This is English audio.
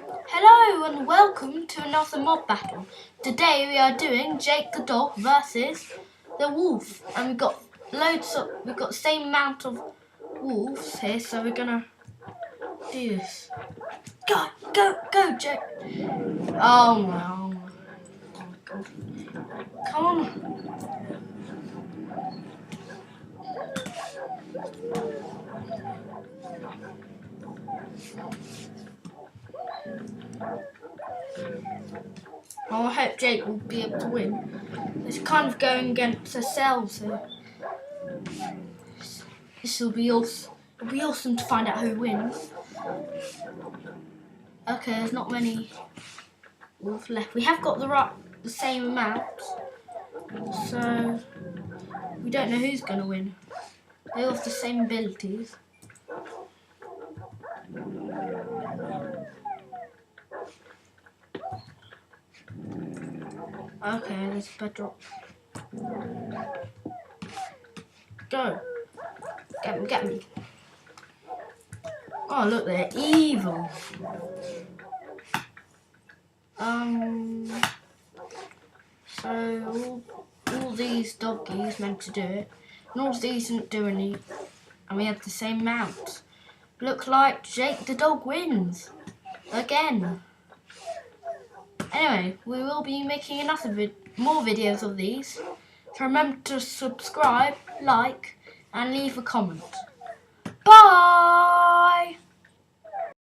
Hello and welcome to another mob battle. Today we are doing Jake the dog versus the wolf, and we've got the same amount of wolves here, so we're gonna do this. Go, Jake! Oh my god! Come on! Oh, I hope Jake will be able to win. It's kind of going against ourselves here. This will be awesome. It'll be awesome to find out who wins. Okay, there's not many wolves left. We have got the same amount, so we don't know who's going to win. They all have the same abilities. Okay, there's a bedrock. Go. Get me. Oh, look, they're evil. So all these doggies meant to do it, and all these didn't do any, and we had the same amount. Look like Jake the dog wins again. Anyway, we will be making more videos of these. So remember to subscribe, like, and leave a comment. Bye!